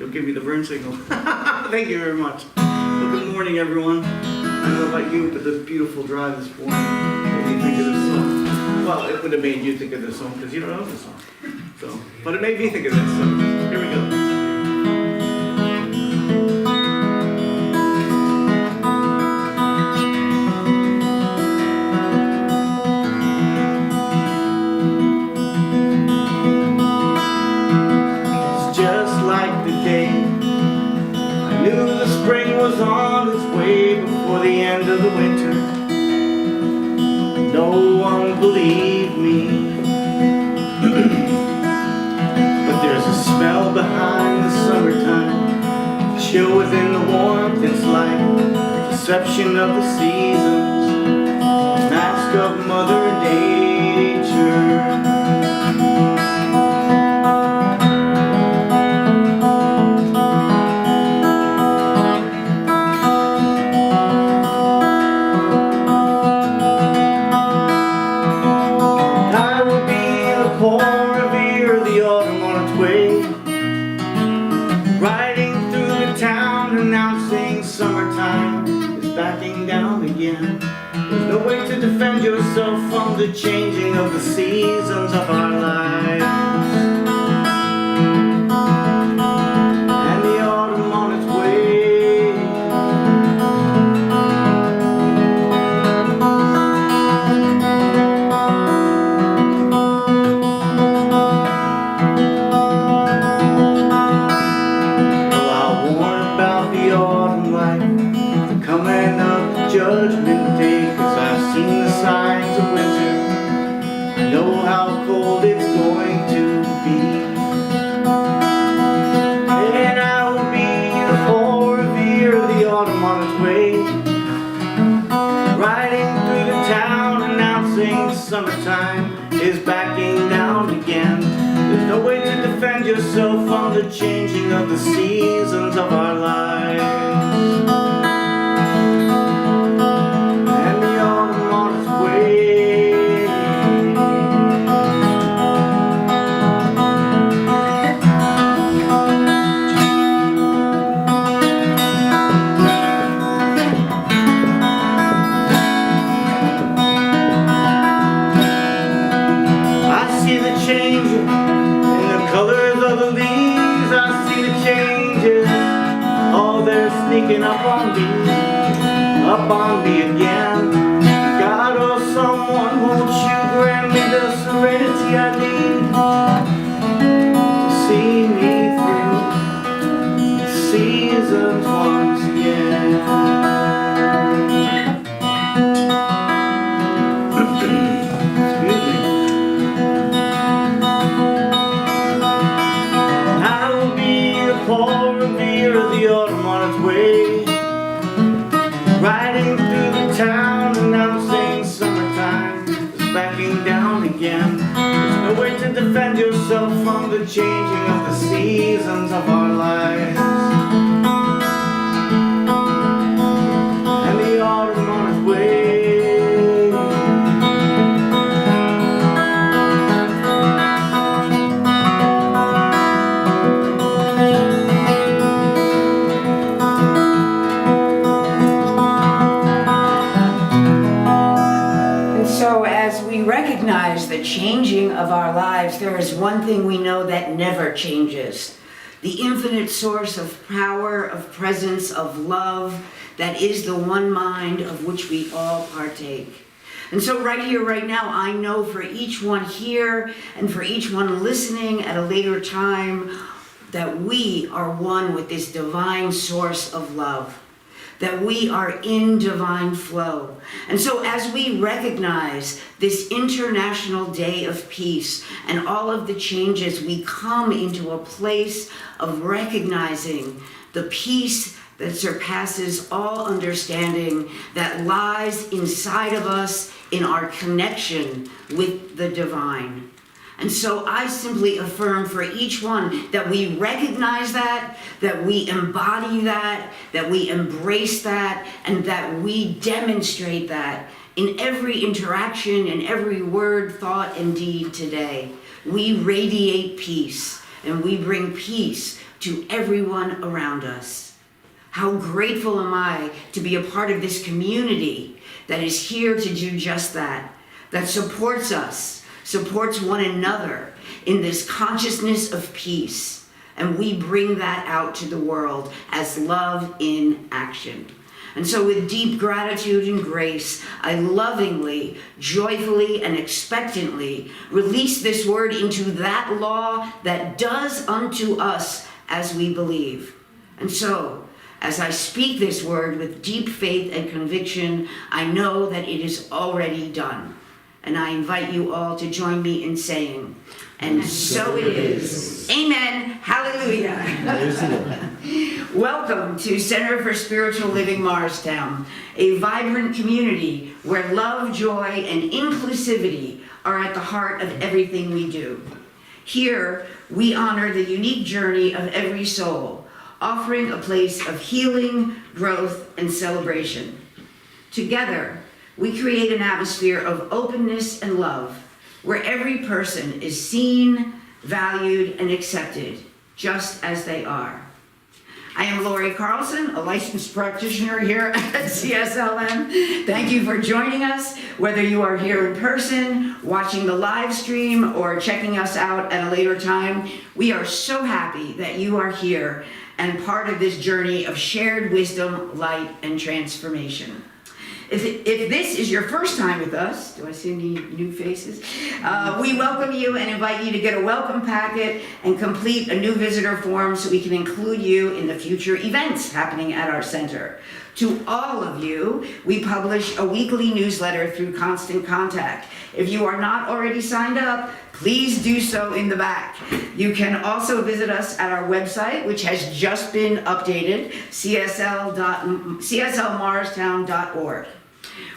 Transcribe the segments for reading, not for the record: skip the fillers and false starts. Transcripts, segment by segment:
They'll give me the burn signal. Thank you very much. Well, good morning, everyone. I don't know about you, but the beautiful drive this morning made me think of this song. Well, it would have made you think of this song because you don't know the song. So, but it made me think of this. So here we go. Spring was on its way before the end of the winter. No one believed me. But there's a spell behind the summertime, chill within the warmth, it's like deception of the seasons, mask of Mother Nature. There's no way to defend yourself from the changing of the seasons of our lives. And the autumn on its way. Well, I warn about the autumn light, the coming of the judgment day. I've seen the signs of winter, I know how cold it's going to be. And I will be the full revere of the autumn on its way, riding through the town announcing summertime is backing down again. There's no way to defend yourself from the changing of the seasons of our lives. Sneaking up on me again. God or someone, won't you grant me the serenity I need to see me through the seasons once again. Excuse me. I will be the full revere of the autumn on its way, riding through the town announcing summertime is backing down again. There's no way to defend yourself from the changing of the seasons of our lives. And the autumn on its way. Recognize the changing of our lives, there is one thing we know that never changes. The infinite source of power, of presence, of love, that is the one mind of which we all partake. And so right here, right now, I know for each one here and for each one listening at a later time that we are one with this divine source of love, that we are in divine flow. And so as we recognize this International Day of Peace and all of the changes, we come into a place of recognizing the peace that surpasses all understanding that lies inside of us in our connection with the divine. And so I simply affirm for each one that we recognize that we embody that we embrace that, and that we demonstrate that in every interaction, in every word, thought, and deed today. We radiate peace, and we bring peace to everyone around us. How grateful am I to be a part of this community that is here to do just that, that supports us, supports one another in this consciousness of peace. And we bring that out to the world as love in action. And so with deep gratitude and grace, I lovingly, joyfully, and expectantly release this word into that law that does unto us as we believe. And so, as I speak this word with deep faith and conviction, I know that it is already done. And I invite you all to join me in saying, and so it is. Amen. Hallelujah. Welcome to Center for Spiritual Living Morristown, a vibrant community where love, joy, and inclusivity are at the heart of everything we do. Here, we honor the unique journey of every soul, offering a place of healing, growth, and celebration. Together, we create an atmosphere of openness and love, where every person is seen, valued, and accepted, just as they are. I am Lori Carlson, a licensed practitioner here at CSLM. Thank you for joining us, whether you are here in person, watching the live stream, or checking us out at a later time. We are so happy that you are here and part of this journey of shared wisdom, light, and transformation. If this is your first time with us, do I see any new faces? We welcome you and invite you to get a welcome packet and complete a new visitor form so we can include you in the future events happening at our center. To all of you, we publish a weekly newsletter through Constant Contact. If you are not already signed up, please do so in the back. You can also visit us at our website, which has just been updated, cslmorristown.org.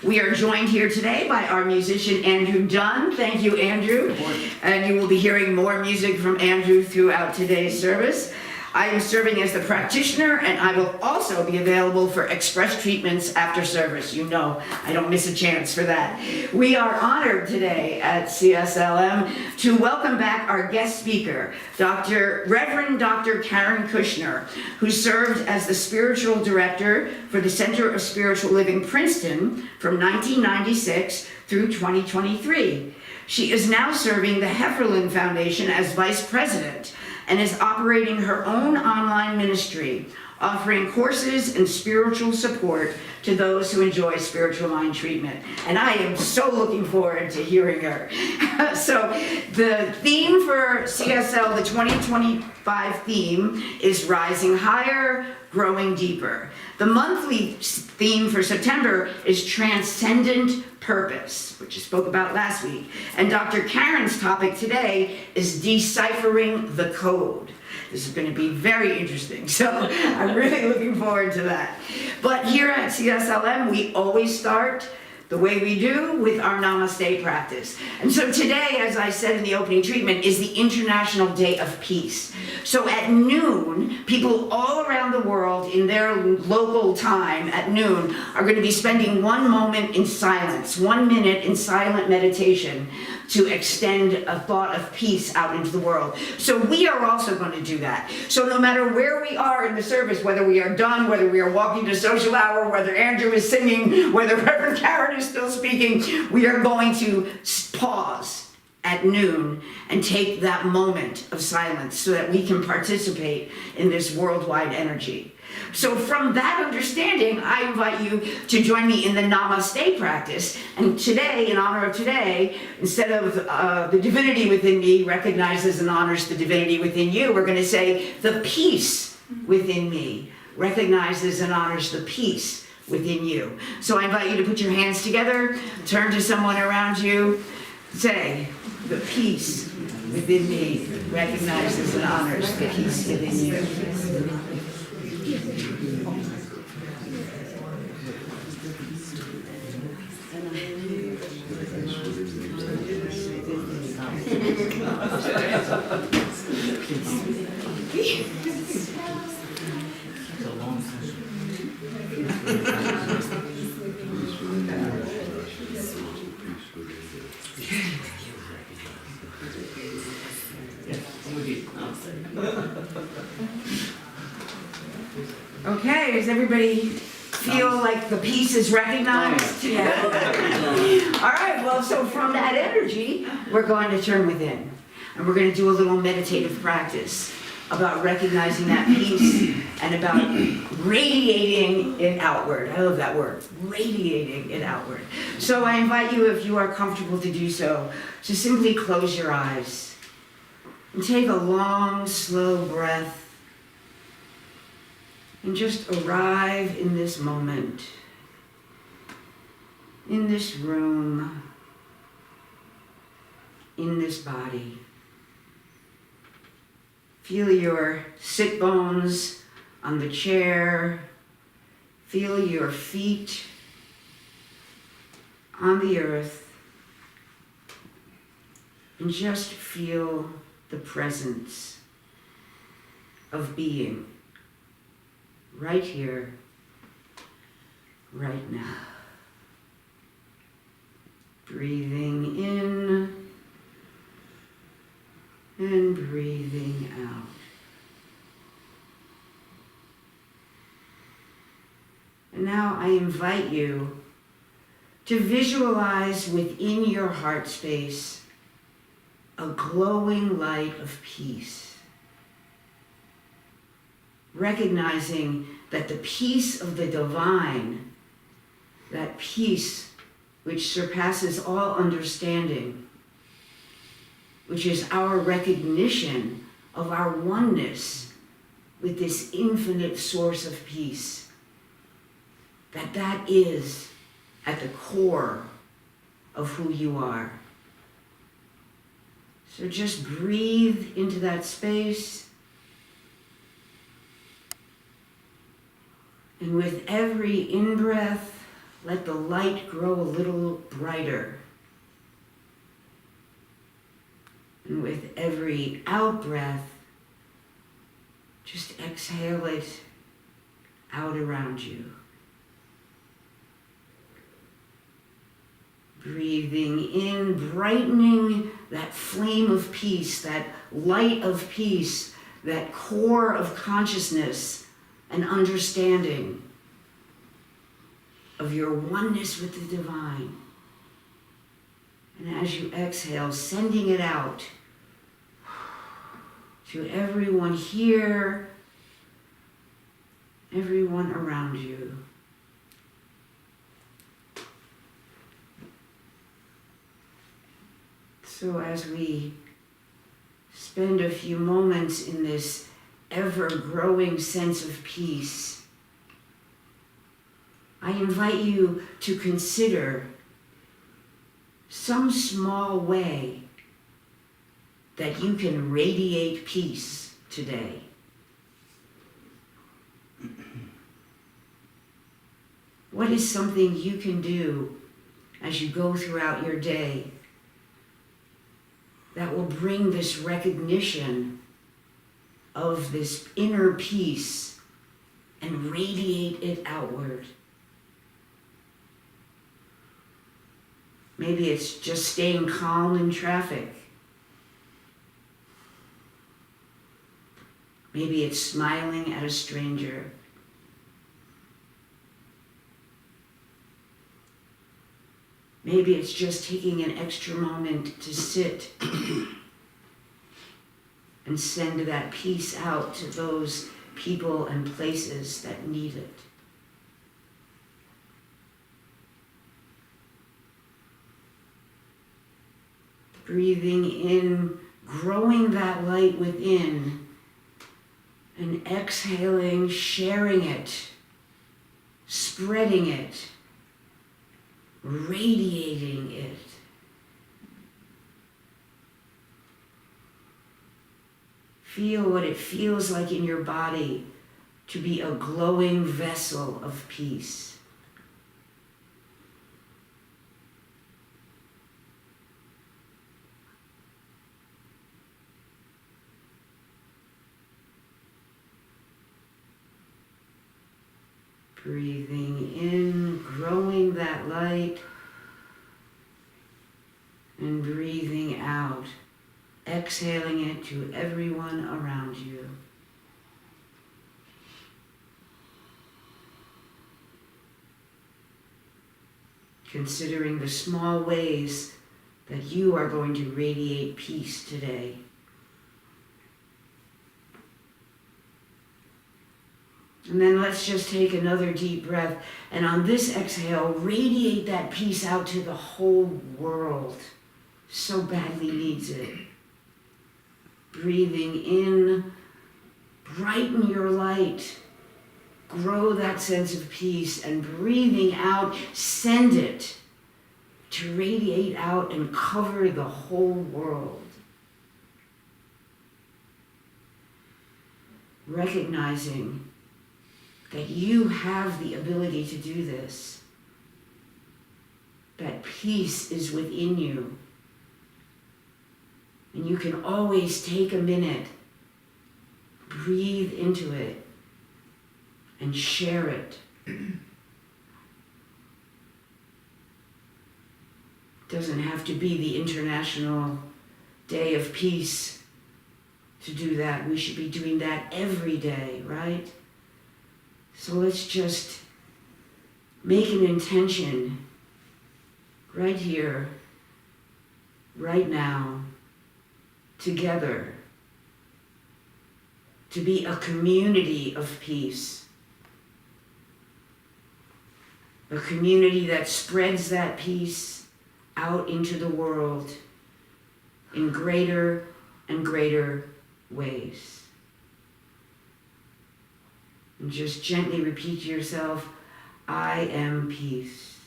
We are joined here today by our musician, Andrew Dunn. Thank you, Andrew. And you will be hearing more music from Andrew throughout today's service. I am serving as the practitioner, and I will also be available for express treatments after service. You know, I don't miss a chance for that. We are honored today at CSLM to welcome back our guest speaker, Reverend Dr. Karen Kushner, who served as the spiritual director for the Center of Spiritual Living Princeton from 1996 through 2023. She is now serving the Hefferland Foundation as vice president, and is operating her own online ministry, offering courses and spiritual support to those who enjoy spiritual mind treatment. And I am so looking forward to hearing her. So the theme for CSL, the 2025 theme, is Rising Higher, Growing Deeper. The monthly theme for September is Transcendent Purpose, which I spoke about last week. And Dr. Karen's topic today is Deciphering the Code. This is going to be very interesting, so I'm really looking forward to that. But here at CSLM, we always start the way we do with our Namaste practice. And so today, as I said in the opening treatment, is the International Day of Peace. So at noon, people all around the world in their local time at noon are going to be spending 1 moment in silence, 1 minute in silent meditation to extend a thought of peace out into the world. So we are also going to do that. So no matter where we are in the service, whether we are done, whether we are walking to social hour, whether Andrew is singing, whether Reverend Karen is still speaking, we are going to pause at noon and take that moment of silence so that we can participate in this worldwide energy. So from that understanding, I invite you to join me in the Namaste practice. And today, in honor of today, instead of the divinity within me recognizes and honors the divinity within you, we're going to say the peace within me recognizes and honors the peace within you. So I invite you to put your hands together, turn to someone around you, say, the peace within me recognizes and honors the peace within you. Okay, does everybody feel like the piece is recognized? Yeah. All right, well, so from that energy, we're going to turn within. And we're going to do a little meditative practice about recognizing that piece and about radiating it outward. I love that word, radiating it outward. So I invite you, if you are comfortable to do so, to simply close your eyes and take a long, slow breath and just arrive in this moment, in this room, in this body. Feel your sit bones on the chair. Feel your feet on the earth. And just feel the presence of being right here, right now. Breathing in and breathing out. And now I invite you to visualize within your heart space a glowing light of peace, recognizing that the peace of the divine, that peace which surpasses all understanding, which is our recognition of our oneness with this infinite source of peace, that is at the core of who you are. So just breathe into that space, and with every in-breath, let the light grow a little brighter. And with every out-breath, just exhale it out around you. Breathing in, brightening that flame of peace, that light of peace, that core of consciousness and understanding of your oneness with the divine. And as you exhale, sending it out to everyone here, everyone around you. So as we spend a few moments in this ever-growing sense of peace, I invite you to consider some small way that you can radiate peace today. What is something you can do as you go throughout your day that will bring this recognition of this inner peace and radiate it outward? Maybe it's just staying calm in traffic. Maybe it's smiling at a stranger. Maybe it's just taking an extra moment to sit and send that peace out to those people and places that need it. Breathing in, growing that light within, and exhaling, sharing it, spreading it, radiating it. Feel what it feels like in your body to be a glowing vessel of peace. Breathing in, growing that light, and breathing out, exhaling it to everyone around you. considering the small ways that you are going to radiate peace today. And then let's just take another deep breath, and on this exhale, radiate that peace out to the whole world. So badly needs it. Breathing in, brighten your light, grow that sense of peace, and breathing out, send it to radiate out and cover the whole world. Recognizing that you have the ability to do this, that peace is within you. And you can always take a minute, breathe into it, and share it. Doesn't have to be the International Day of Peace to do that. We should be doing that every day, right? So let's just make an intention right here, right now, together, to be a community of peace. A community that spreads that peace out into the world in greater and greater ways. And just gently repeat to yourself, I am peace.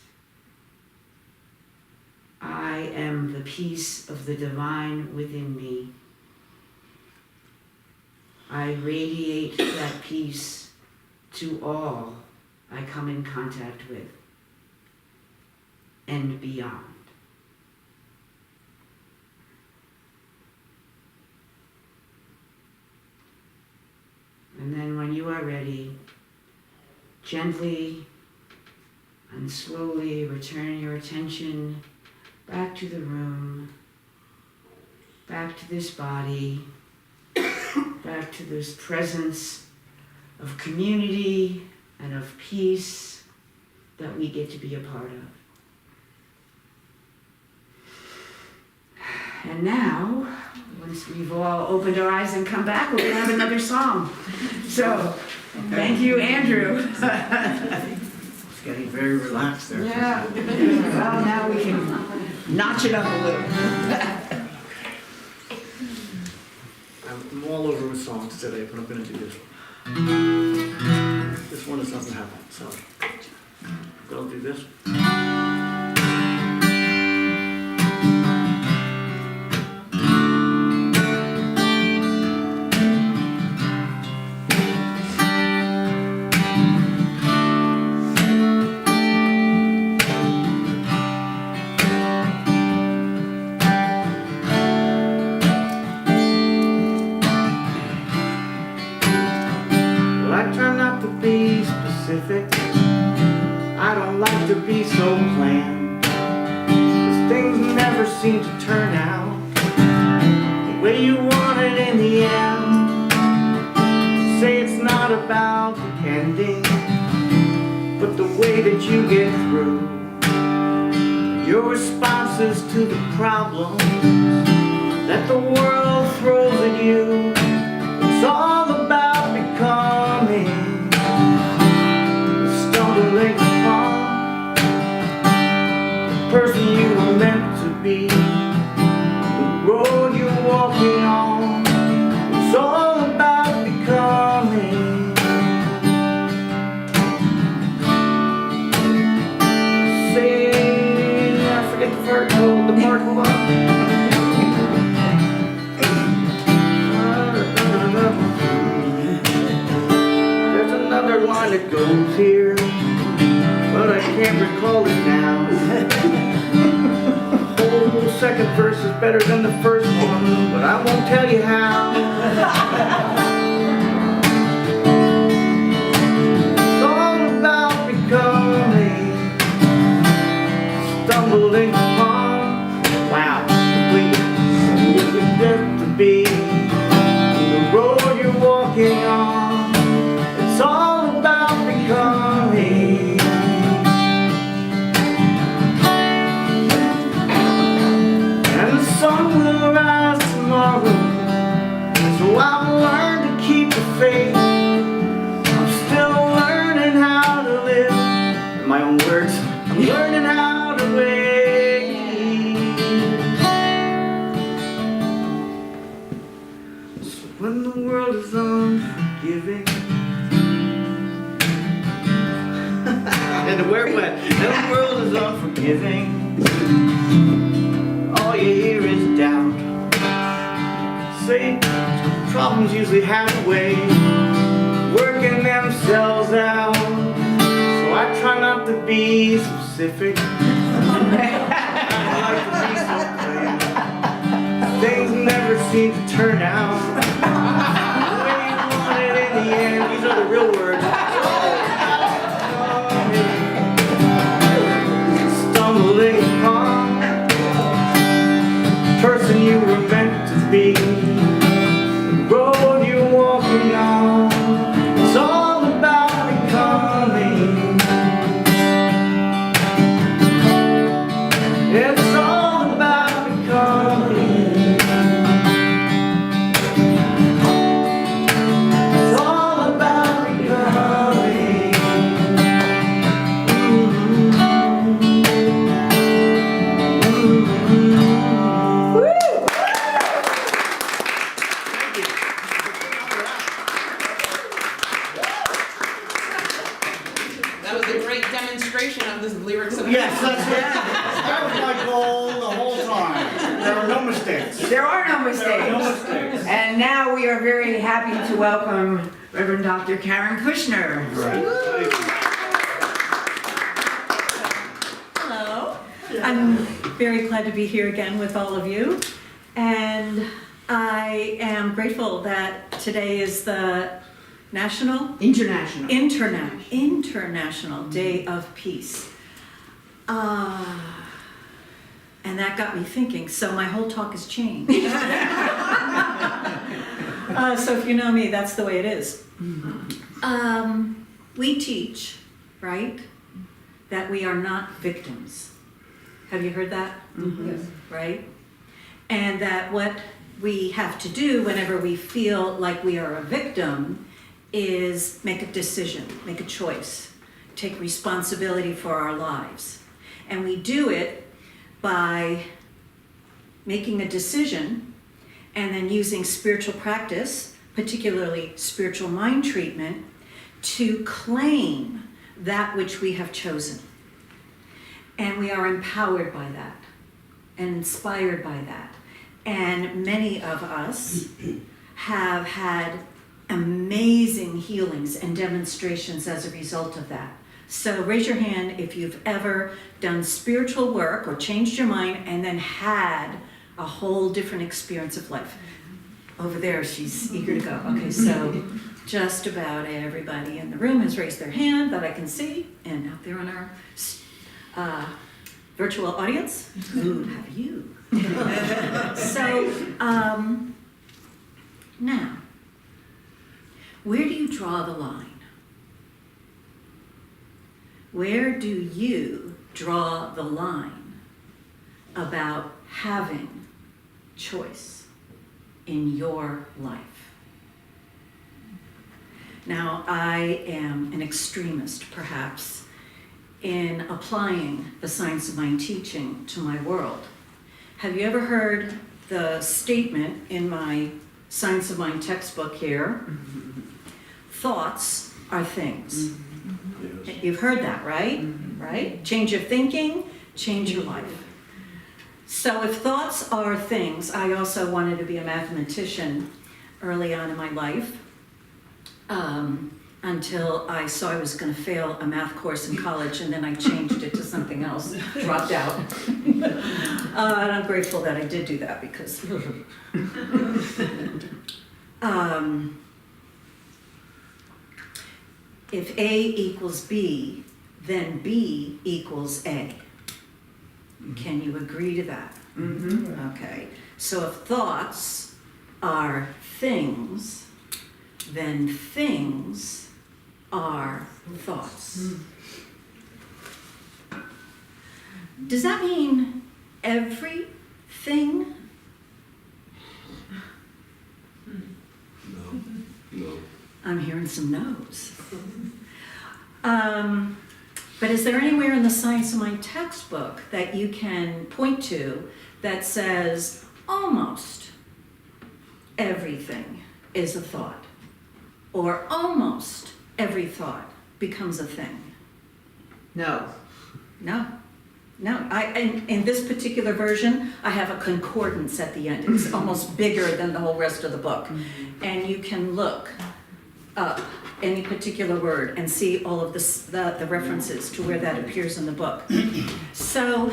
I am the peace of the divine within me. I radiate that peace to all I come in contact with and beyond. And then when you are ready, gently and slowly return your attention back to the room, back to this body, back to this presence of community and of peace that we get to be a part of. And now, once we've all opened our eyes and come back, we're going to have another song. So, thank you, Andrew. It's getting very relaxed there. Yeah. Well, now we can notch it up a little. I'm all over with songs today, but I'm going to do this one. This one doesn't have one, so I'll do this one. I don't like to be so bland, 'cause things never seem to turn out the way you want it in the end. Say it's not about pretending, but the way that you get through your responses to the problems that the world throws at you. It's all about becoming upon the person you were meant to be, the road you're walking on. It's all about becoming. Say, I forget the part, the part, hold on. There's another line that goes here, but I can't recall it now. The whole second verse is better than the first one, but I won't tell you how. It's all about becoming, stumbling upon, wow, completely, what you're meant to be, the road you're walking on. It's all about becoming. and to wear wet. And the world is unforgiving. All you hear is doubt. Say, problems usually have a way working themselves out. So I try not to be specific. I like to be so plain. Things never seem to turn out the way you want it in the end. These are the real words. Stumbling upon the person you were meant to be. The road you're walking on. It's all about becoming. It's all about becoming. It's all about becoming. Thank you. That was a great demonstration of the lyrics of Yes, that's it. That was my goal the whole time. There are no mistakes. There are no There are no mistakes. mistakes. And now we are very happy to welcome Reverend Dr. Karen Kushner. Hello. I'm very glad to be here again with all of you. And I am grateful that today is the International. International Day of Peace. And that got me thinking, so my whole talk has changed. So if you know me, that's the way it is. We teach, right, that we are not victims. Have you heard that? Yes. Right? And that what we have to do whenever we feel like we are a victim is make a decision, make a choice, take responsibility for our lives. And we do it by making a decision and then using spiritual practice, particularly spiritual mind treatment, to claim that which we have chosen. And we are empowered by that and inspired by that. And many of us have had amazing healings and demonstrations as a result of that. So raise your hand if you've ever done spiritual work or changed your mind and then had a whole different experience of life. Over there, she's eager to go. Okay, so just about everybody in the room has raised their hand that I can see, and out there on our virtual audience, who have you? So, now, where do you draw the line? Where do you draw the line about having choice in your life? Now, I am an extremist, perhaps, in applying the science of mind teaching to my world. Have you ever heard the statement in my Science of Mind textbook here? Thoughts are things. Yes. You've heard that, right? Right? Change your thinking, change your life. So if thoughts are things, I also wanted to be a mathematician early on in my life, until I saw I was going to fail a math course in college, and then I changed it to something else, dropped out. And I'm grateful that I did do that because if A equals B, then B equals A. Can you agree to that? Mm-hmm. Okay. So if thoughts are things, then things are thoughts. Does that mean everything? No. I'm hearing some no's. But is there anywhere in the Science of Mind textbook that you can point to that says almost everything is a thought, or almost every thought becomes a thing? No. No. In this particular version, I have a concordance at the end. It's almost bigger than the whole rest of the book. And you can look up any particular word and see all of the references to where that appears in the book. So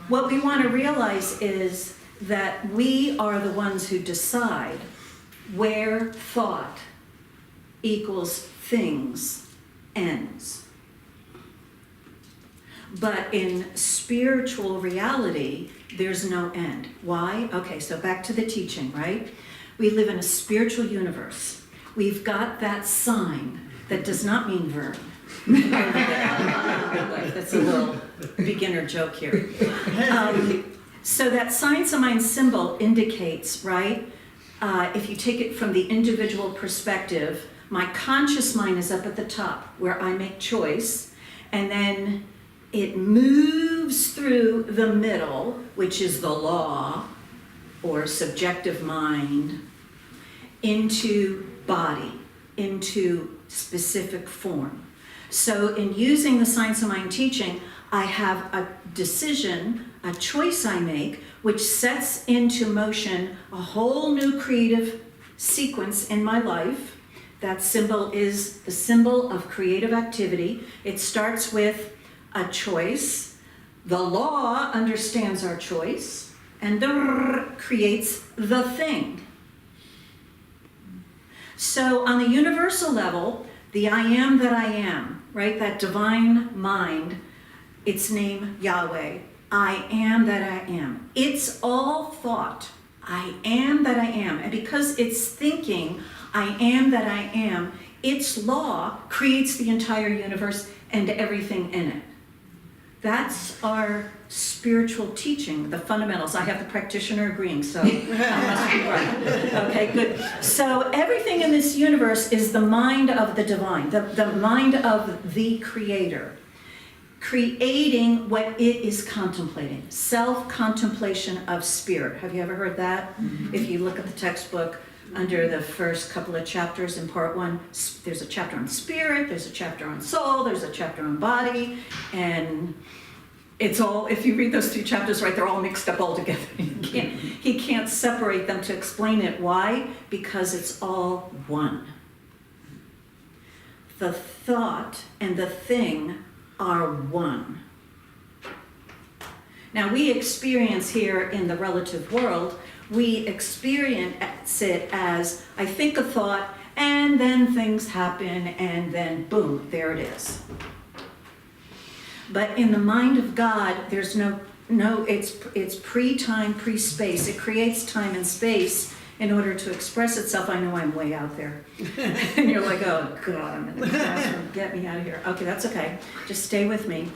what we want to realize is that we are the ones who decide where thought equals things ends. But in spiritual reality, there's no end. Why? Okay, so back to the teaching, right? We live in a spiritual universe. We've got that sign that does not mean verb. That's a little beginner joke here. So that science of mind symbol indicates, right? If you take it from the individual perspective, my conscious mind is up at the top where I make choice, and then it moves through the middle, which is the law or subjective mind, into body, into specific form. So in using the science of mind teaching, I have a decision, a choice I make, which sets into motion a whole new creative sequence in my life. That symbol is the symbol of creative activity. It starts with a choice. The law understands our choice and creates the thing. So on the universal level, the I am that I am, right? That divine mind, its name Yahweh. I am that I am. It's all thought. I am that I am. And because it's thinking, I am that I am, its law creates the entire universe and everything in it. That's our spiritual teaching, the fundamentals. I have the practitioner agreeing, so I must be right. Okay, good. So everything in this universe is the mind of the divine, the mind of the creator, creating what it is contemplating, self-contemplation of spirit. Have you ever heard that? Mm-hmm. If you look at the textbook, under the first couple of chapters in part 1, there's a chapter on spirit, there's a chapter on soul, there's a chapter on body, and it's all, if you read those 3 chapters, right, they're all mixed up all together. He can't separate them to explain it. Why? Because it's all one. The thought and the thing are one. Now we experience here in the relative world, we experience it as I think a thought and then things happen and then boom, there it is. But in the mind of God, there's no, it's pre-time, pre-space. It creates time and space in order to express itself. I know I'm way out there. And you're like, oh God, I'm in the classroom, get me out of here. Okay, that's okay, just stay with me.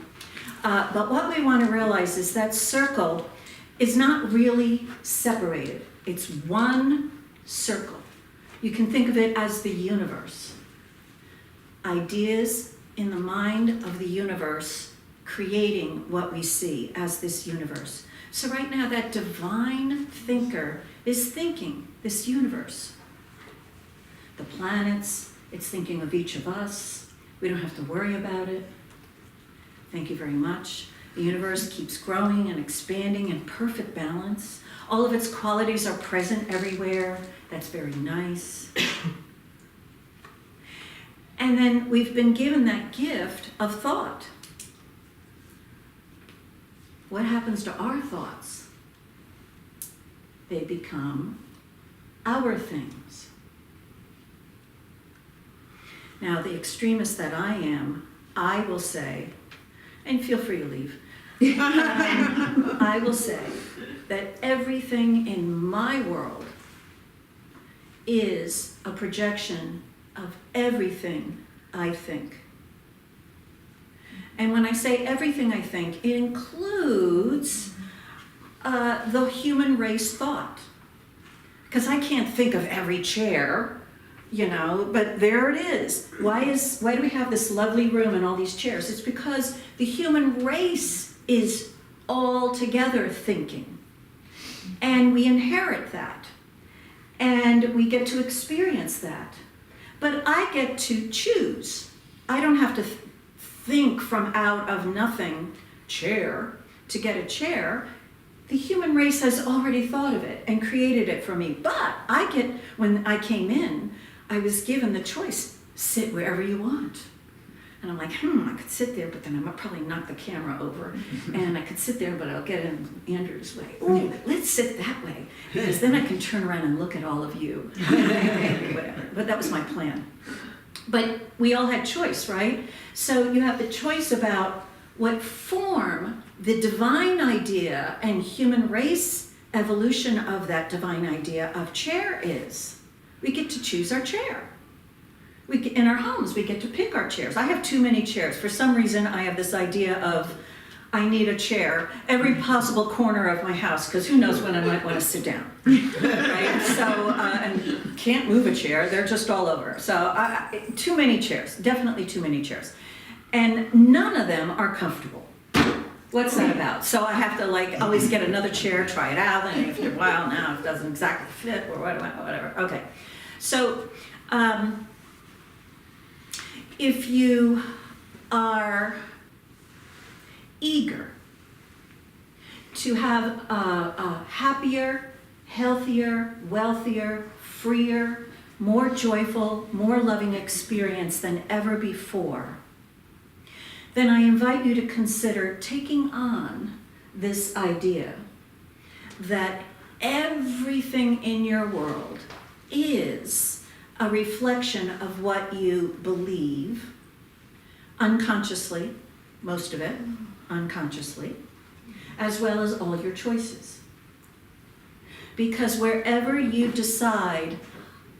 But what we want to realize is that circle is not really separated. It's one circle. You can think of it as the universe. Ideas in the mind of the universe creating what we see as this universe. So right now that divine thinker is thinking this universe. The planets, it's thinking of each of us. We don't have to worry about it. Thank you very much. The universe keeps growing and expanding in perfect balance. All of its qualities are present everywhere. That's very nice. And then we've been given that gift of thought. What happens to our thoughts? They become our things. Now, the extremist that I am, I will say, and feel free to leave, I will say that everything in my world is a projection of everything I think. And when I say everything I think, it includes the human race thought. Because I can't think of every chair, you know, but there it is. Why do we have this lovely room and all these chairs? It's because the human race is all together thinking. And we inherit that. And we get to experience that. But I get to choose. I don't have to think from out of nothing, chair, to get a chair. The human race has already thought of it and created it for me. But when I came in, I was given the choice, sit wherever you want. And I'm like, I could sit there, but then I might probably knock the camera over. And I could sit there, but I'll get in Andrew's way. Ooh, let's sit that way, because then I can turn around and look at all of you. Whatever. But that was my plan. But we all had choice, right? So you have the choice about what form the divine idea and human race evolution of that divine idea of chair is. We get to choose our chair. In our homes, we get to pick our chairs. I have too many chairs. For some reason, I have this idea of I need a chair every possible corner of my house, because who knows when I might want to sit down, right? So, and can't move a chair. They're just all over. So too many chairs, definitely too many chairs. And none of them are comfortable. What's that about? So I have to always get another chair, try it out, and after a while, now it doesn't exactly fit or whatever. Okay. So, if you are eager to have a happier, healthier, wealthier, freer, more joyful, more loving experience than ever before, then I invite you to consider taking on this idea that everything in your world is a reflection of what you believe unconsciously, most of it unconsciously, as well as all your choices. Because wherever you decide,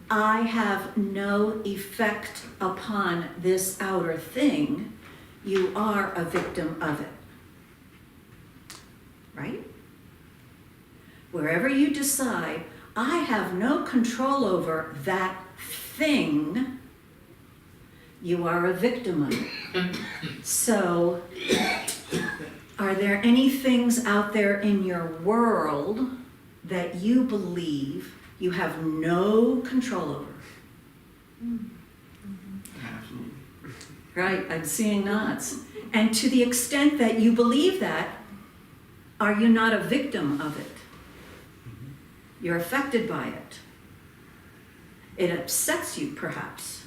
I have no effect upon this outer thing, you are a victim of it. Right? Wherever you decide, I have no control over that thing, you are a victim of it. So, are there any things out there in your world that you believe you have no control over? Absolutely. Right, I'm seeing nods. And to the extent that you believe that, are you not a victim of it? You're affected by it. It upsets you, perhaps,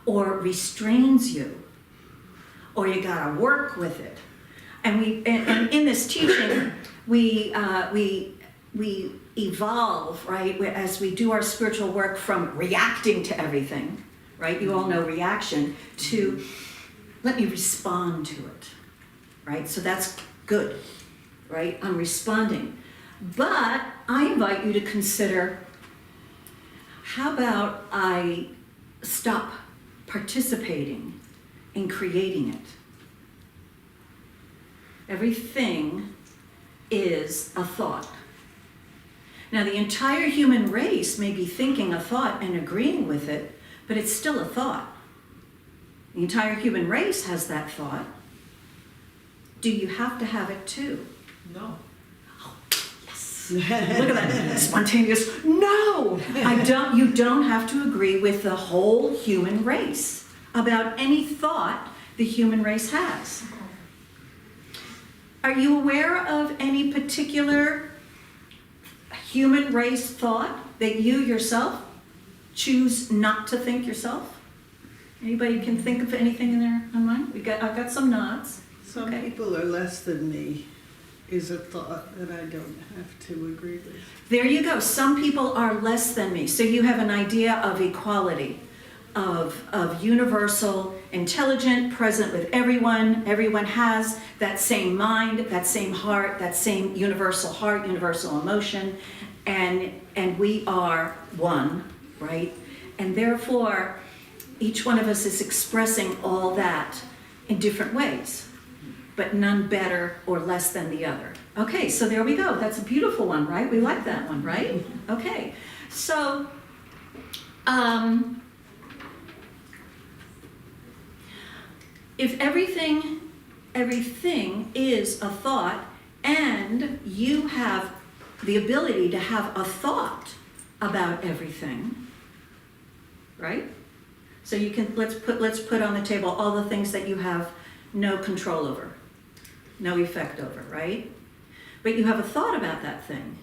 or restrains you, or you gotta work with it. And in this teaching, we evolve, right, as we do our spiritual work from reacting to everything, right? You all know reaction, to let me respond to it, right? So that's good, right? I'm responding. But I invite you to consider, how about I stop participating in creating it? Everything is a thought. Now, the entire human race may be thinking a thought and agreeing with it, but it's still a thought. The entire human race has that thought. Do you have to have it too? No. Look at that spontaneous, no! You don't have to agree with the whole human race about any thought the human race has. Are you aware of any particular human race thought that you yourself choose not to think yourself? Anybody can think of anything in their own mind? I've got some nods. Some people are less than me is a thought that I don't have to agree with. There you go. Some people are less than me. So you have an idea of equality, of universal, intelligent, present with everyone. Everyone has that same mind, that same heart, that same universal heart, universal emotion, and we are one, right? And therefore, each one of us is expressing all that in different ways, but none better or less than the other. Okay, so there we go. That's a beautiful one, right? We like that one, right? Okay, so if everything is a thought, and you have the ability to have a thought about everything, right? So you can, let's put on the table all the things that you have no control over, no effect over, right? But you have a thought about that thing,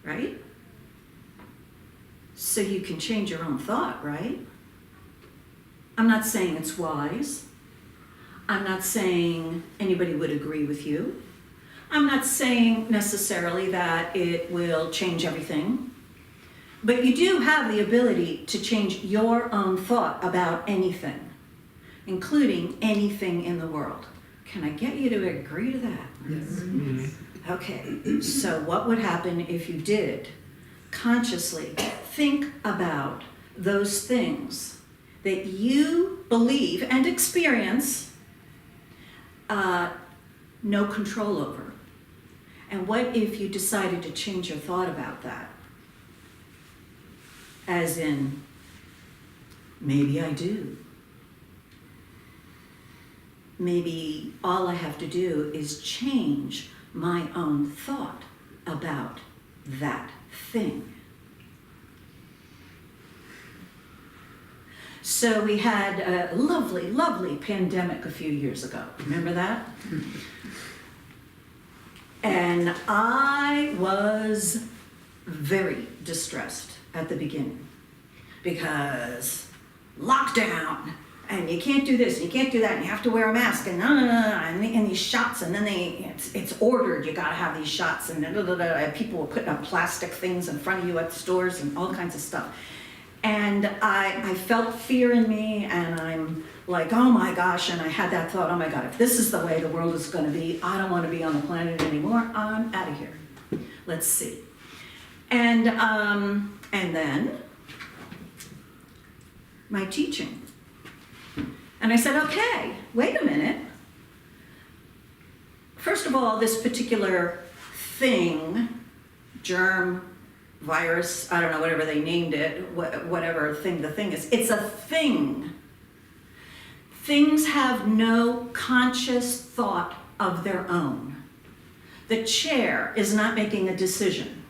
right? So you can change your own thought, right? I'm not saying it's wise. I'm not saying anybody would agree with you. I'm not saying necessarily that it will change everything. But you do have the ability to change your own thought about anything, including anything in the world. Can I get you to agree to that? Yes. Okay, so what would happen if you did consciously think about those things that you believe and experience no control over? And what if you decided to change your thought about that? As in, maybe I do. Maybe all I have to do is change my own thought about that thing. So we had a lovely, lovely pandemic a few years ago. Remember that? And I was very distressed at the beginning because lockdown, and you can't do this, and you can't do that, and you have to wear a mask, and and these shots, and then it's ordered, you gotta have these shots, and people were putting up plastic things in front of you at the stores and all kinds of stuff. And I felt fear in me, and I'm like, oh my gosh, and I had that thought, oh my God, if this is the way the world is gonna be, I don't wanna be on the planet anymore, I'm out of here. Let's see. And then my teaching. And I said, okay, wait a minute. First of all, this particular thing, germ, virus, I don't know, whatever they named it, whatever thing the thing is, it's a thing. Things have no conscious thought of their own. The chair is not making a decision.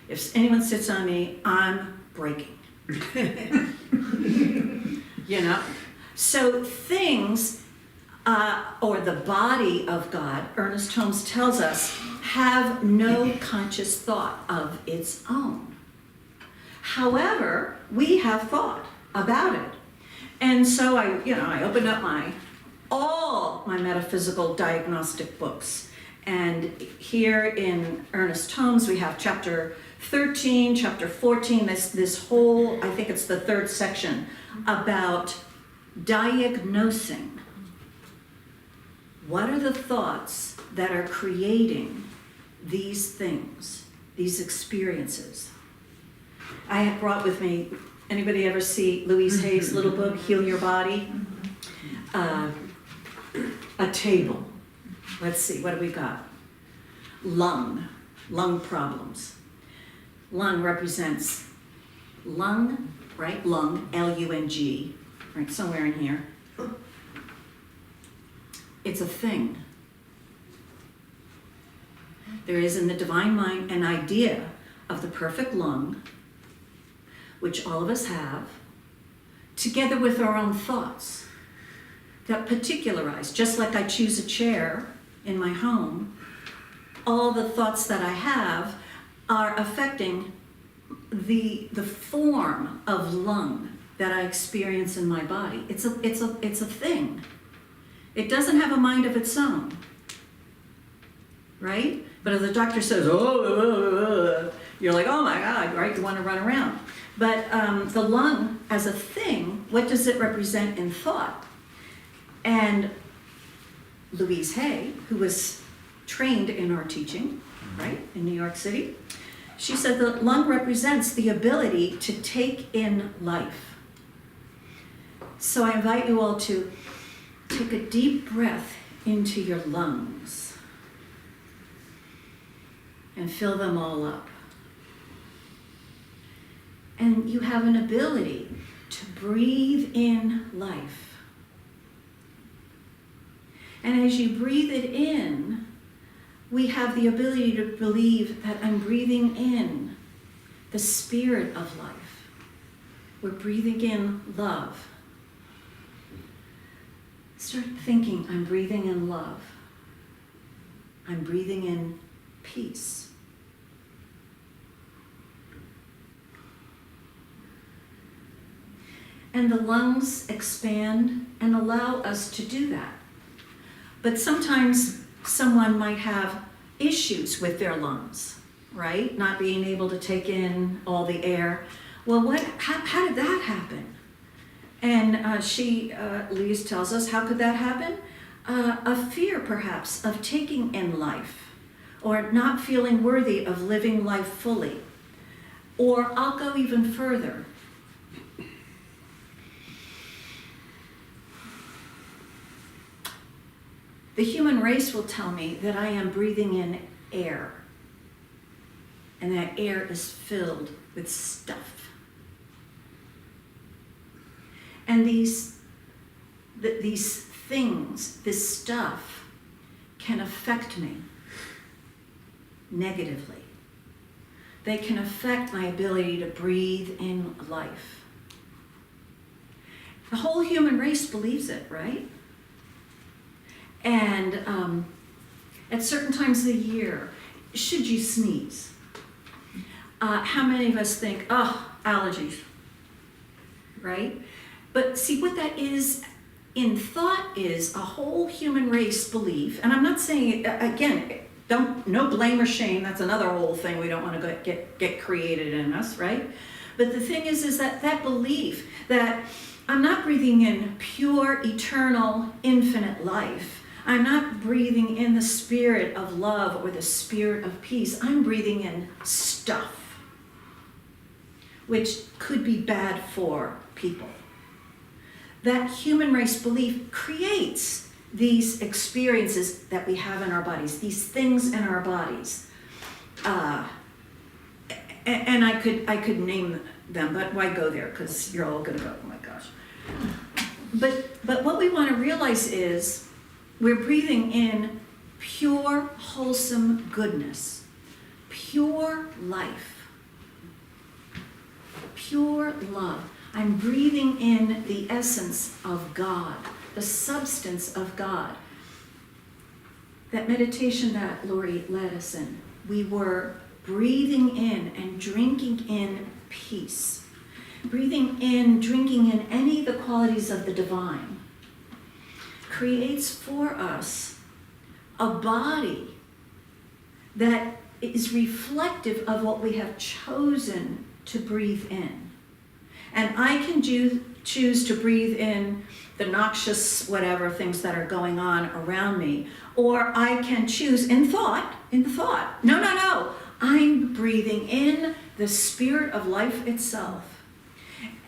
If anyone sits on me, I'm breaking. You know? So things, or the body of God, Ernest Holmes tells us, have no conscious thought of its own. However, we have thought about it. And so I opened up all my metaphysical diagnostic books. And here in Ernest Holmes, we have chapter 13, chapter 14, this whole, I think it's the third section, about diagnosing. What are the thoughts that are creating these things, these experiences? I have brought with me, anybody ever see Louise Hay's little book, Heal Your Body? A table. Let's see, what do we got? Lung problems. Lung represents lung, right? Lung, L-U-N-G, right, somewhere in here. It's a thing. There is in the divine mind an idea of the perfect lung, which all of us have, together with our own thoughts that particularize. Just like I choose a chair in my home, all the thoughts that I have are affecting the form of lung that I experience in my body. It's a thing. It doesn't have a mind of its own, right? But if the doctor says, you're like, oh my God, right? You want to run around. But the lung as a thing, what does it represent in thought? And Louise Hay, who was trained in our teaching, right, in New York City, she said the lung represents the ability to take in life. So I invite you all to take a deep breath into your lungs and fill them all up. And you have an ability to breathe in life. And as you breathe it in, we have the ability to believe that I'm breathing in the spirit of life, we're breathing in love. Start thinking, I'm breathing in love. I'm breathing in peace. And the lungs expand and allow us to do that. But sometimes someone might have issues with their lungs, right? Not being able to take in all the air. Well, how did that happen? And Lise tells us, how could that happen? A fear, perhaps, of taking in life, or not feeling worthy of living life fully. Or I'll go even further. The human race will tell me that I am breathing in air, and that air is filled with stuff. And these things, this stuff, can affect me negatively. They can affect my ability to breathe in life. The whole human race believes it, right? And at certain times of the year, should you sneeze? How many of us think, oh, allergies, right? But see, what that is in thought is a whole human race belief, and I'm not saying, again, no blame or shame, that's another whole thing we don't want to get created in us, right? But the thing is that belief that I'm not breathing in pure, eternal, infinite life. I'm not breathing in the spirit of love or the spirit of peace. I'm breathing in stuff, which could be bad for people. That human race belief creates these experiences that we have in our bodies, these things in our bodies. And I could name them, but why go there? Because you're all going to go, oh my gosh. But what we want to realize is we're breathing in pure, wholesome goodness, pure life, pure love. I'm breathing in the essence of God, the substance of God. That meditation that Lori led us in, we were breathing in and drinking in peace. Breathing in, drinking in any of the qualities of the divine creates for us a body that is reflective of what we have chosen to breathe in. And I can choose to breathe in the noxious whatever things that are going on around me, or I can choose in thought, no, I'm breathing in the spirit of life itself.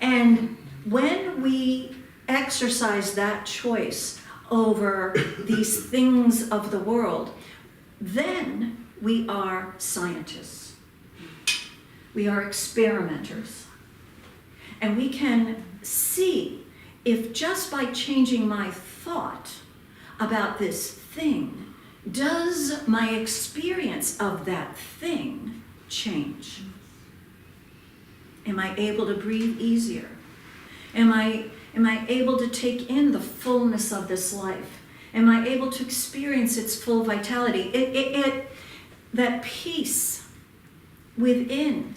And when we exercise that choice over these things of the world, then we are scientists. We are experimenters. And we can see if just by changing my thought about this thing, does my experience of that thing change? Am I able to breathe easier? Am I able to take in the fullness of this life? Am I able to experience its full vitality? That peace within.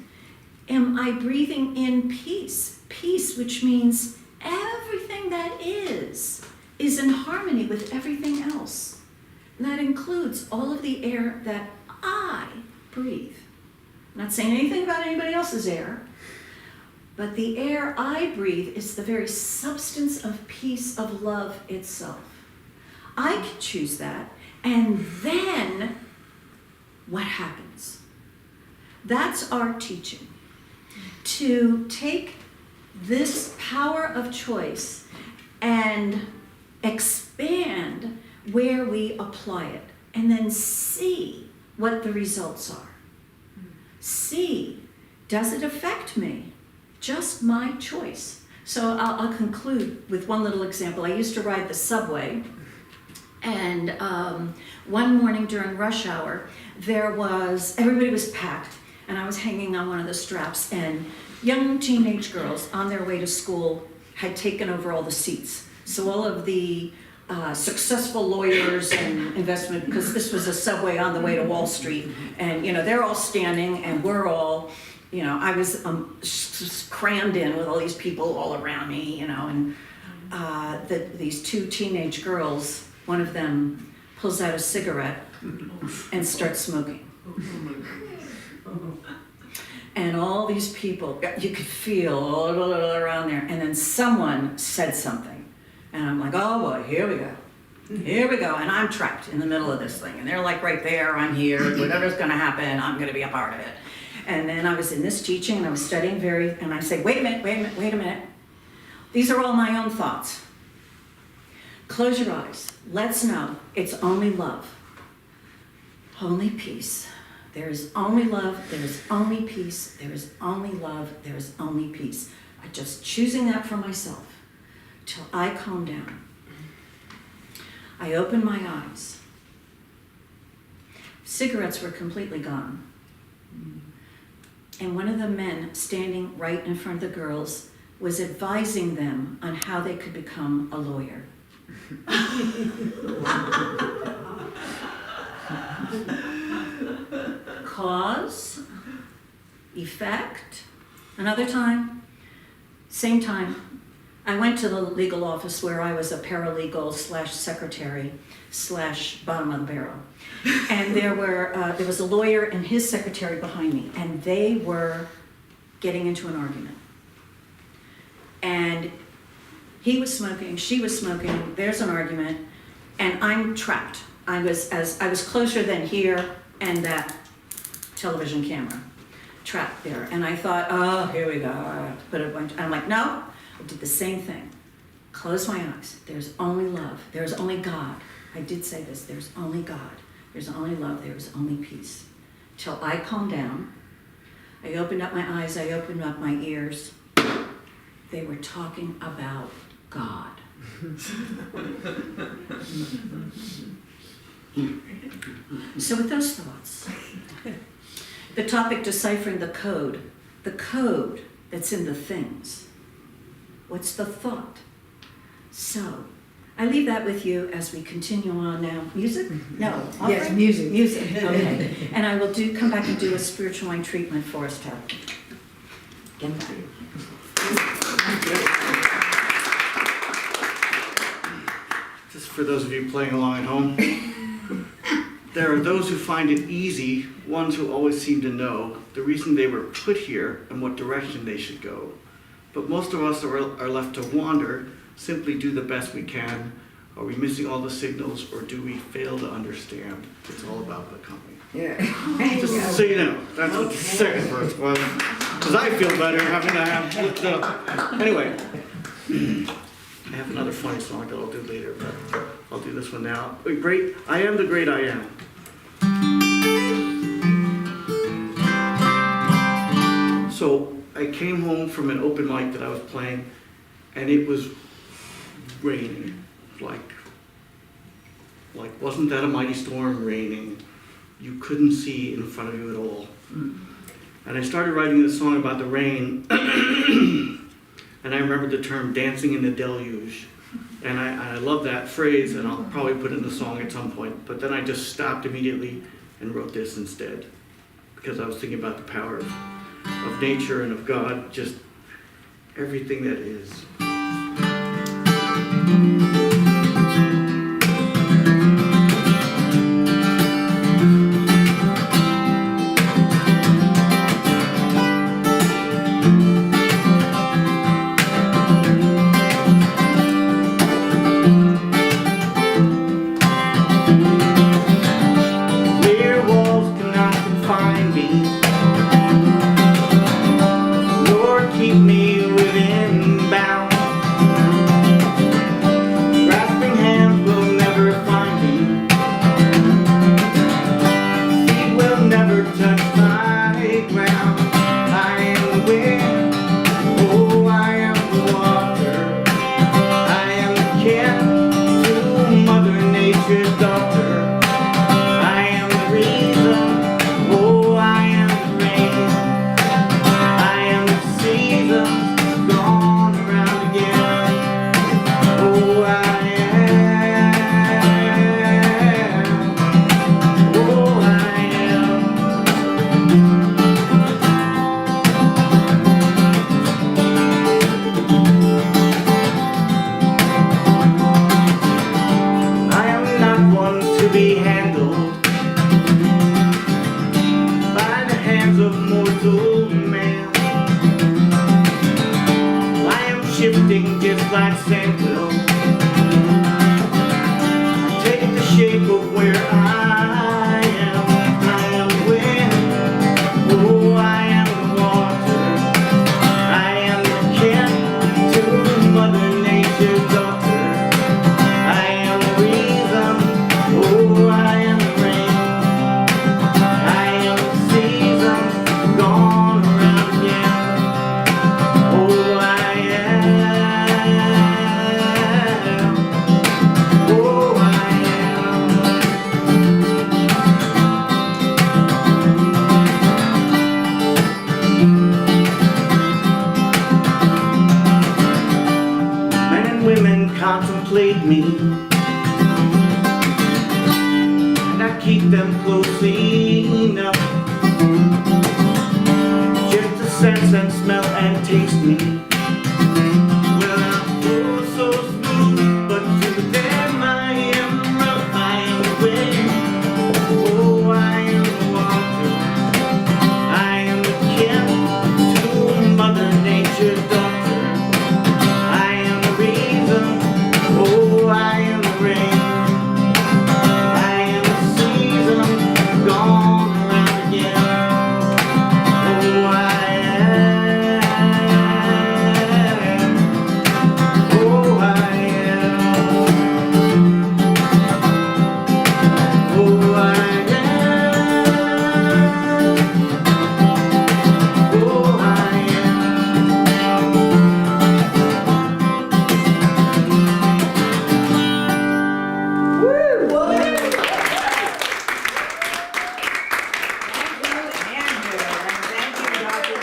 Am I breathing in peace? Peace, which means everything that is in harmony with everything else. And that includes all of the air that I breathe. I'm not saying anything about anybody else's air, but the air I breathe is the very substance of peace, of love itself. I can choose that, and then what happens? That's our teaching. To take this power of choice and expand where we apply it, and then see what the results are. See, does it affect me? Just my choice. So I'll conclude with one little example. I used to ride the subway, and one morning during rush hour, everybody was packed, and I was hanging on one of the straps, and young teenage girls on their way to school had taken over all the seats. So all of the successful lawyers and investment, because this was a subway on the way to Wall Street, and they're all standing, and we're all, I was crammed in with all these people all around me, and these two teenage girls, one of them pulls out a cigarette and starts smoking. And all these people, you could feel all around there, and then someone said something, and I'm like, oh boy, here we go, and I'm trapped in the middle of this thing, and they're like right there, I'm here, whatever's gonna happen, I'm gonna be a part of it. And then I was in this teaching, and I was studying and I say, wait a minute, these are all my own thoughts. Close your eyes, let's know it's only love, only peace. There is only love, there is only peace, there is only love, there is only peace. I'm just choosing that for myself till I calm down. I open my eyes. Cigarettes were completely gone. And one of the men standing right in front of the girls was advising them on how they could become a lawyer. Cause, effect. Another time, same time, I went to the legal office where I was a paralegal / secretary / bottom of the barrel. And there was a lawyer and his secretary behind me, and they were getting into an argument. And he was smoking, she was smoking, there's an argument, and I'm trapped. I was closer than here and that television camera, trapped there. And I thought, oh, here we go. But I'm like, no, I did the same thing. Close my eyes. There's only love. There's only God. I did say this. There's only God. There's only love. There's only peace. Till I calmed down. I opened up my eyes. I opened up my ears. They were talking about God. So with those thoughts, the topic deciphering the code that's in the things. What's the thought? So, I leave that with you as we continue on now. Music? No. Yes, offering? music. Music, okay. And I will come back and do a spiritual wine treatment for us, Tab. Get back. Just for those of you playing along at home, there are those who find it easy, ones who always seem to know the reason they were put here and what direction they should go. But most of us are left to wander, simply do the best we can. Are we missing all the signals, or do we fail to understand? It's all about becoming. Yeah. Just so you know, that's what the second verse was. Because I feel better having to have looked up. Anyway, I have another funny song that I'll do later, but I'll do this one now. Great, I am the great I am. So I came home from an open mic that I was playing, and it was raining. Like wasn't that a mighty storm raining? You couldn't see in front of you at all. And I started writing this song about the rain, and I remembered the term dancing in the deluge. And I love that phrase, and I'll probably put it in the song at some point. But then I just stopped immediately and wrote this instead, because I was thinking about the power of nature and of God, just everything that is. Keep me within bounds. contemplate me, and I keep them closely enough just to sense and smell and taste me. Well, I'm oh so smooth, but to them I am rough, I am the wind, oh I am the water, I am the kin to Mother Nature's daughter, I am the reason, oh I am the rain, I am the season gone around again, oh I am, oh I am, oh I am, oh I am. Thank you, Dr.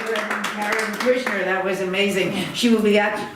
Karen Kushner. That was amazing. She will be back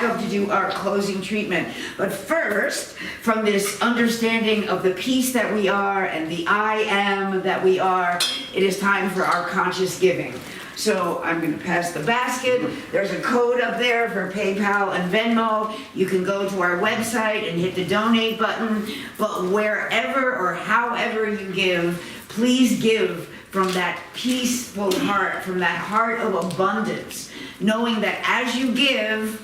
up to do our closing treatment. But first, from this understanding of the peace that we are and the I am that we are, it is time for our conscious giving. So I'm going to pass the basket. There's a code up there for PayPal and Venmo. You can go to our website and hit the donate button. But wherever or however you give, please give from that peaceful heart, from that heart of abundance, knowing that as you give,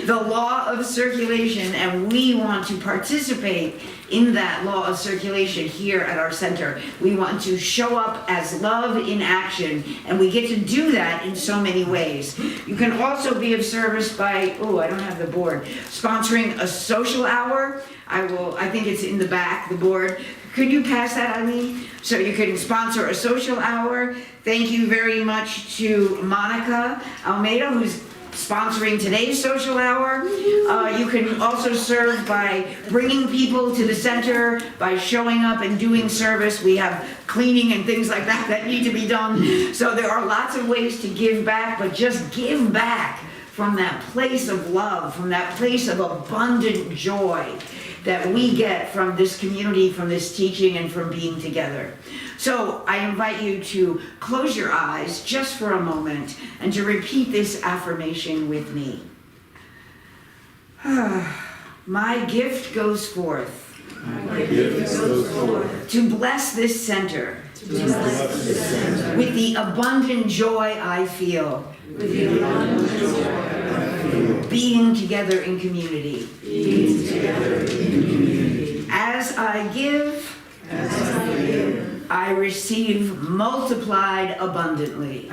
the law of circulation, and we want to participate in that law of circulation here at our center. We want to show up as love in action, and we get to do that in so many ways. You can also be of service by, oh, I don't have the board, sponsoring a social hour. I think it's in the back, the board. Could you pass that, Eileen? So you can sponsor a social hour. Thank you very much to Monica Almeida, who's sponsoring today's social hour. You can also serve by bringing people to the center, by showing up and doing service. We have cleaning and things like that that need to be done. So there are lots of ways to give back, but just give back from that place of love, from that place of abundant joy that we get from this community, from this teaching, and from being together. So I invite you to close your eyes just for a moment and to repeat this affirmation with me. My gift goes forth. My gift goes forth To bless this center. With the abundant joy I feel. Being together in community. As I give, I receive multiplied abundantly.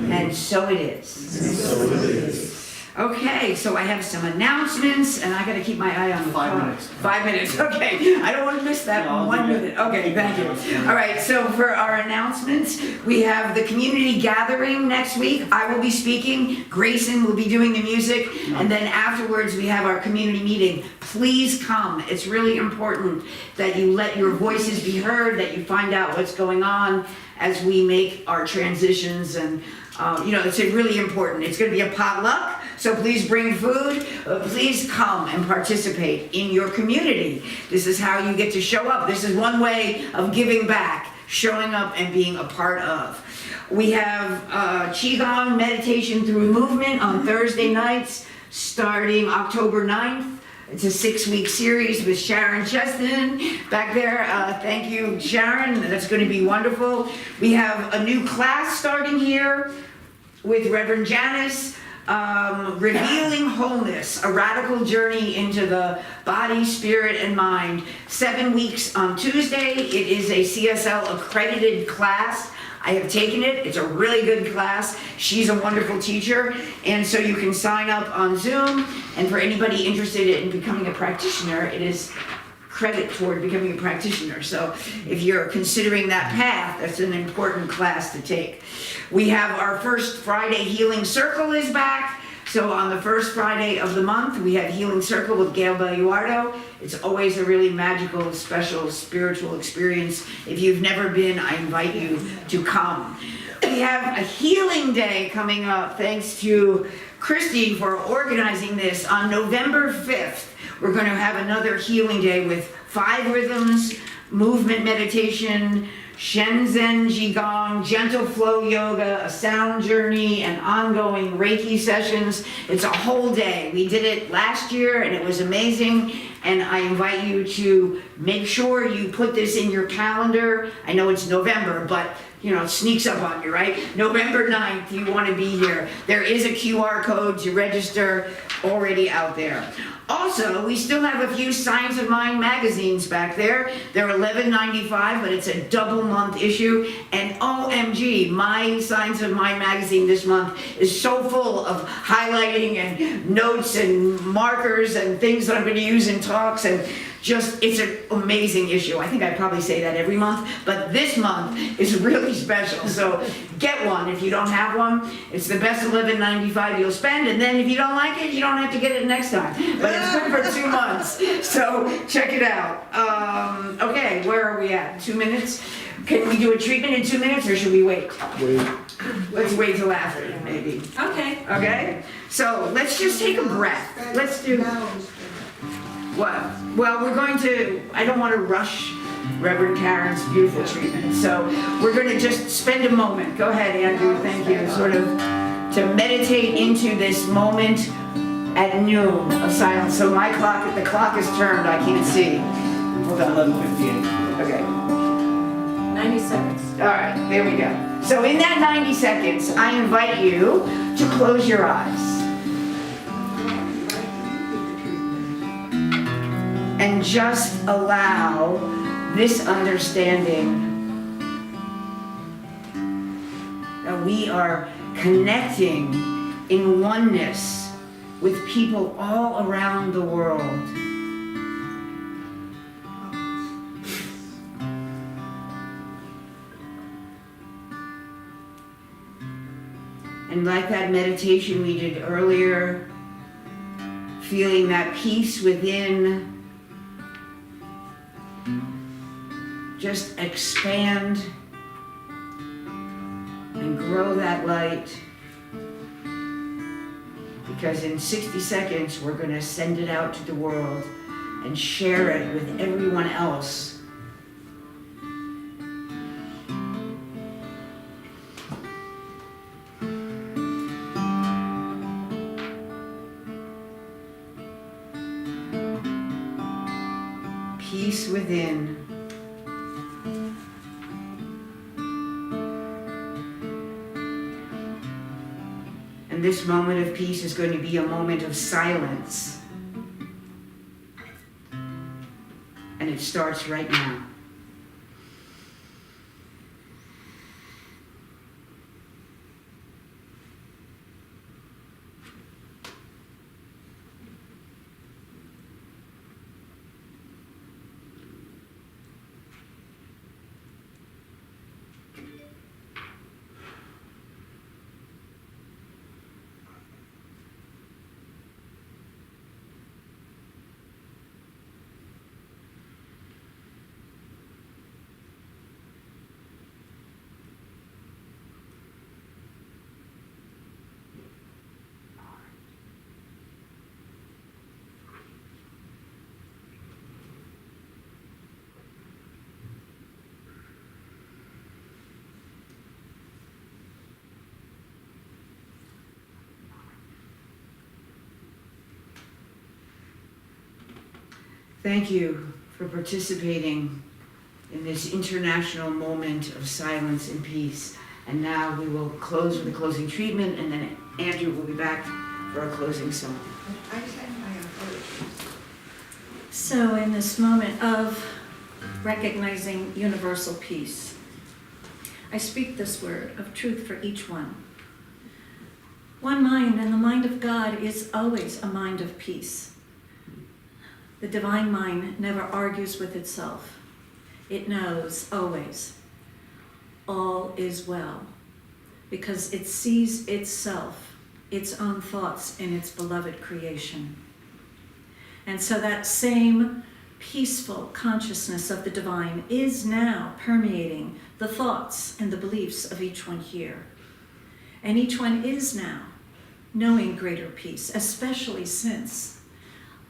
And so it is. Okay, so I have some announcements, and I gotta keep my eye on the clock. 5 minutes. 5 minutes, okay. I don't want to miss that No, 1 minute. Okay, thank you. All right, so for our announcements, we have the community gathering next week. I will be speaking. Grayson will be doing the music, and then afterwards we have our community meeting. Please come. It's really important that you let your voices be heard, that you find out what's going on as we make our transitions, and it's really important. It's going to be a potluck, so please bring food. Please come and participate in your community. This is how you get to show up. This is one way of giving back, showing up and being a part of. We have Qigong meditation through movement on Thursday nights starting October 9th. It's a 6-week series with Sharon Cheston back there. Thank you, Sharon. That's going to be wonderful. We have a new class starting here with Reverend Janice, Revealing Wholeness, a radical journey into the body, spirit, and mind. 7 weeks on Tuesday. It is a CSL accredited class. I have taken it. It's a really good class. She's a wonderful teacher. And so you can sign up on Zoom. And for anybody interested in becoming a practitioner, it is credit toward becoming a practitioner. So if you're considering that path, that's an important class to take. We have our first Friday Healing Circle is back. So on the first Friday of the month, we have Healing Circle with Gail Belluardo. It's always a really magical, special, spiritual experience. If you've never been, I invite you to come. We we have a healing day coming up. Thanks to Christy for organizing this. On November 5th, we're going to have another healing day with 5 rhythms, movement meditation, Shenzhen Qigong, gentle flow yoga, a sound journey, and ongoing Reiki sessions. It's a whole day. We did it last year and it was amazing. And I invite you to make sure you put this in your calendar. I know it's November, but you know, it sneaks up on you, right? November 9th, you want to be here. There is a QR code to register already out there. Also, we still have a few Science of Mind magazines back there. They're $11.95, but it's a double month issue. And OMG, my Science of Mind magazine this month is so full of highlighting and notes and markers and things that I'm going to use in talks, and just, it's an amazing issue. I think I probably say that every month, but this month is really special. So get one if you don't have one. It's the best $11.95 you'll spend, and then if you don't like it, you don't have to get it next time. But it's good for 2 months, so check it out. Okay, where are we at? 2 minutes? Can we do a treatment in 2 minutes, or should we wait? Wait. Let's wait till after, maybe. Okay. Okay? So let's just take a breath. Let's do... What? Well, we're going to, I don't want to rush Reverend Karen's beautiful treatment, so we're going to just spend a moment. Go ahead, Andrew, thank you. Sort of to meditate into this moment at noon of silence. So my clock, the clock is turned, I can't see. Hold on. 11:58. Okay. 90 seconds. All right, there we go. So in that 90 seconds, I invite you to close your eyes. And just allow this understanding that we are connecting in oneness with people all around the world. And like that meditation we did earlier, feeling that peace within, just expand and grow that light, because in 60 seconds we're going to send it out to the world and share it with everyone else. Peace within. And this moment of peace is going to be a moment of silence. And it starts right now. Thank you for participating in this international moment of silence and peace. And now we will close with a closing treatment, and then Andrew will be back for a closing song. So in this moment of recognizing universal peace, I speak this word of truth for each one. One mind, and the mind of God is always a mind of peace. The divine mind never argues with itself. It knows always all is well, because it sees itself, its own thoughts in its beloved creation. And so that same peaceful consciousness of the divine is now permeating the thoughts and the beliefs of each one here. And each one is now knowing greater peace, especially since,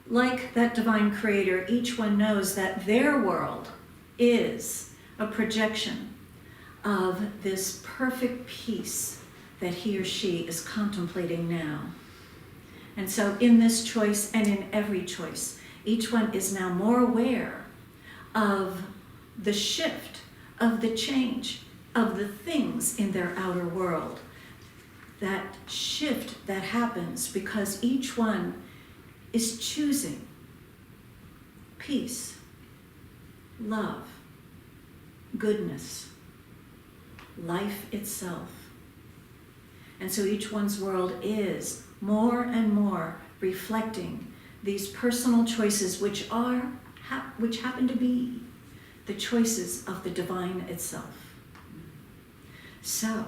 like that divine creator, each one knows that their world is a projection of this perfect peace that he or she is contemplating now. And so in this choice and in every choice, each one is now more aware of the shift, of the change, of the things in their outer world. That shift that happens because each one is choosing peace, love, goodness, life itself. And so each one's world is more and more reflecting these personal choices, which happen to be the choices of the divine itself. So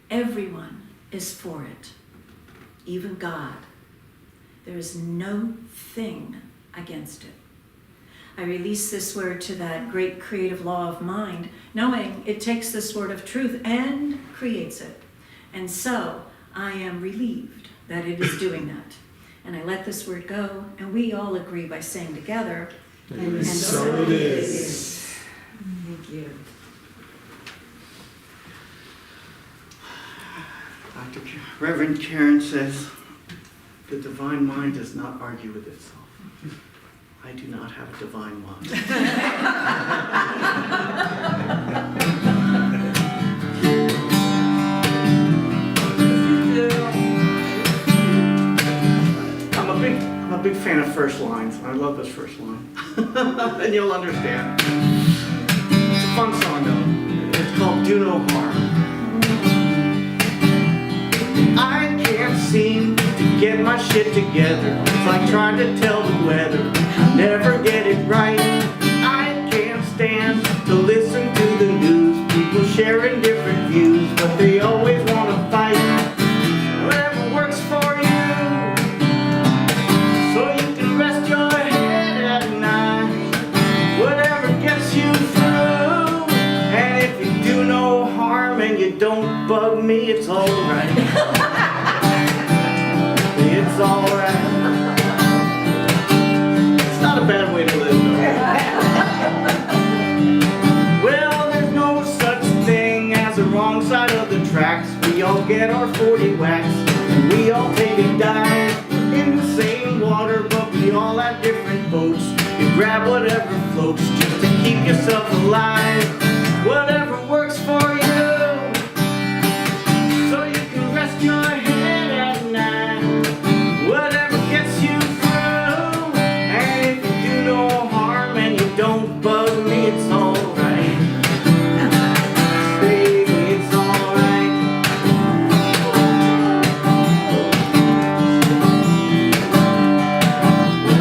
everyone is for it, even God. There is no thing against it. I release this word to that great creative law of mind, knowing it takes this word of truth and creates it. And so I am relieved that it is doing that. And I let this word go, and we all agree by saying together, And so it is. Thank you. Reverend Karen says, the divine mind does not argue with itself. I do not have a divine mind. I'm a big fan of first lines. I love this first line. And you'll understand. It's a fun song though. It's called Do No Harm. I can't seem to get my shit together. It's like trying to tell the weather. I never get it right. I can't stand to listen to the news. People sharing different views, but they always want to fight. Whatever works for you, so you can rest your head at night. Whatever gets you through. And if you do no harm and you don't bug me, it's alright. It's alright. It's not a bad way to live, though. Well, there's no such thing as a wrong side of the tracks. We all get our 40 whacks, and we all take a dive in the same water, but we all have different boats. You grab whatever floats just to keep yourself alive. Whatever works for you, so you can rest your head at night. Whatever gets you through, and if you do no harm and you don't bug me, it's alright. Baby, it's alright.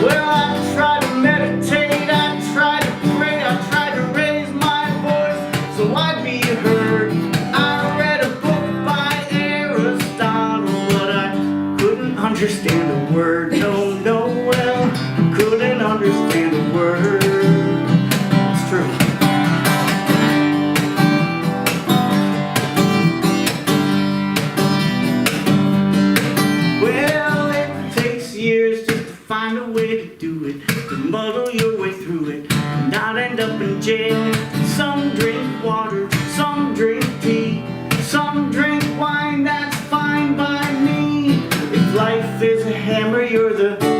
Well, I try to meditate, I try to pray, I try to raise my voice so I'd be heard. I read a book by Aristotle, but I couldn't understand a word. No, well, couldn't understand a word. It's true. Well, it takes years just to find a way to do it, to muddle your way through it, and not end up in jail. Some drink water, some drink tea, some drink wine, that's fine by me. If life is a hammer, you're the